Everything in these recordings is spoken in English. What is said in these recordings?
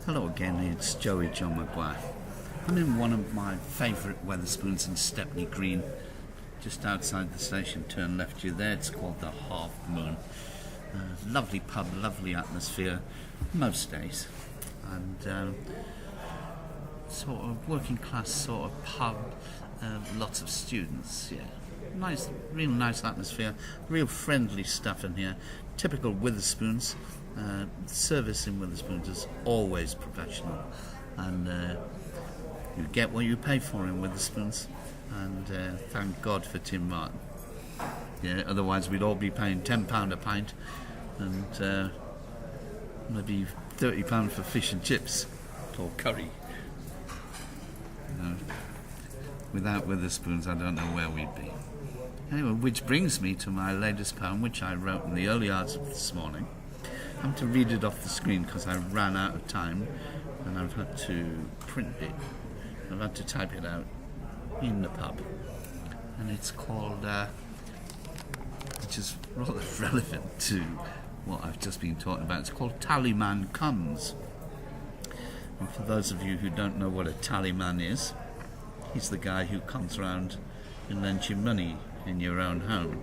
Hello again, it's Joey John Maguire. I'm in one of my favourite Wetherspoons in Stepney Green, just outside the station. Turn left, you're there. It's called the Half Moon. Lovely pub, lovely atmosphere, most days. And sort of working class sort of pub, lots of students, yeah. Nice, real nice atmosphere, real friendly stuff in here. Typical Wetherspoons. Service in Wetherspoons is always professional, and you get what you pay for in Wetherspoons, and thank God for Tim Martin. Yeah, otherwise we'd all be paying £10 a pint and maybe £30 for fish and chips or curry. Without Wetherspoons, I don't know where we'd be. Anyway, which brings me to my latest poem, which I wrote in the early hours of this morning. I'm to read it off the screen because I ran out of time and I've had to print it. I've had to type it out in the pub. And it's called, which is rather relevant to what I've just been talking about, it's called Tallyman Comes. And for those of you who don't know what a tallyman is, he's the guy who comes around and lends you money in your own home,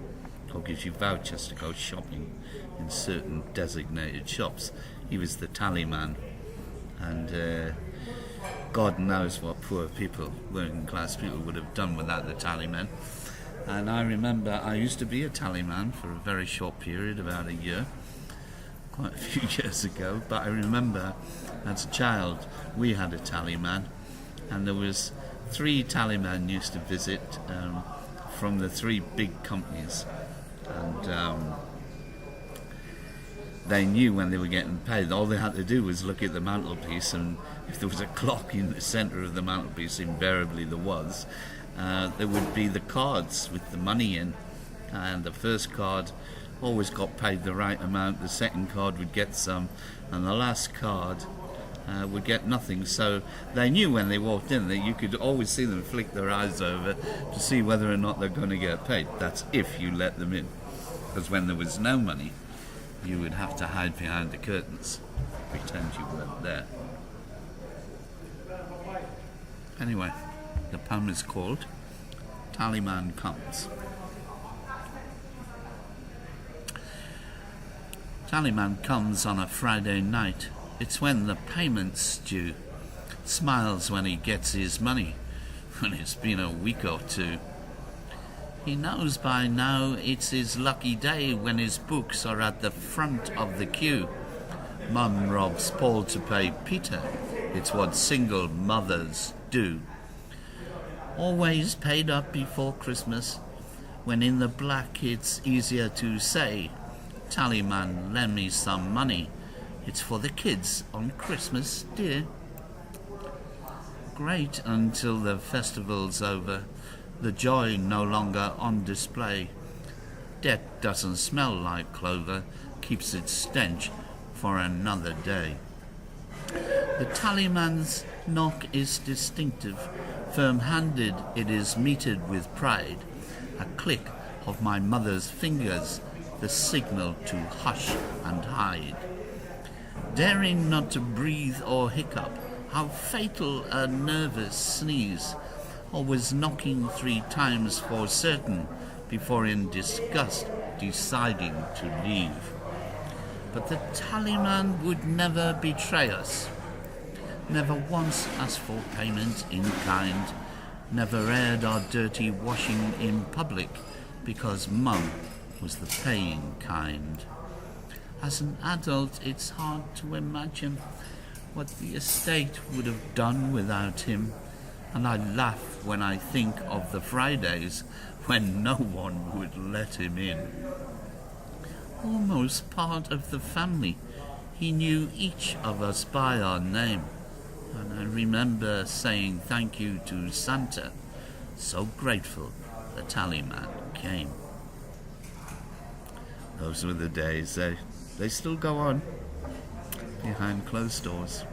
or gives you vouchers to go shopping in certain designated shops. He was the tallyman, and God knows what poor people, working class people, would have done without the tallyman. And I remember I used to be a tallyman for a very short period, about a year, quite a few years ago, but I remember as a child we had a tallyman, and there was 3 tallymen used to visit from the 3 big companies, and they knew when they were getting paid. All they had to do was look at the mantelpiece, and if there was a clock in the centre of the mantelpiece, invariably there was, there would be the cards with the money in, and the first card always got paid the right amount, the second card would get some, and the last card would get nothing. So they knew when they walked in that you could always see them flick their eyes over to see whether or not they're going to get paid. That's if you let them in, because when there was no money you would have to hide behind the curtains, pretend you weren't there. Anyway, the poem is called Tallyman Comes. Tallyman comes on a Friday night. It's when the payment's due. Smiles when he gets his money, when it's been a week or two. He knows by now it's his lucky day when his books are at the front of the queue. Mum robs Paul to pay Peter. It's what single mothers do. Always paid up before Christmas, when in the black it's easier to say, "Tallyman, lend me some money. It's for the kids on Christmas, dear." Great until the festival's over, the joy no longer on display. Debt doesn't smell like clover, keeps its stench for another day. The tallyman's knock is distinctive, firm-handed it is meted with pride. A click of my mother's fingers, the signal to hush and hide. Daring not to breathe or hiccup, how fatal a nervous sneeze, always knocking 3 times for certain before in disgust deciding to leave. But the tallyman would never betray us, never once asked for payment in kind, never aired our dirty washing in public because Mum was the paying kind. As an adult, it's hard to imagine what the estate would have done without him, and I laugh when I think of the Fridays when no one would let him in. Almost part of the family, he knew each of us by our name, and I remember saying thank you to Santa, so grateful the tallyman came. Those were the days. They still go on behind closed doors.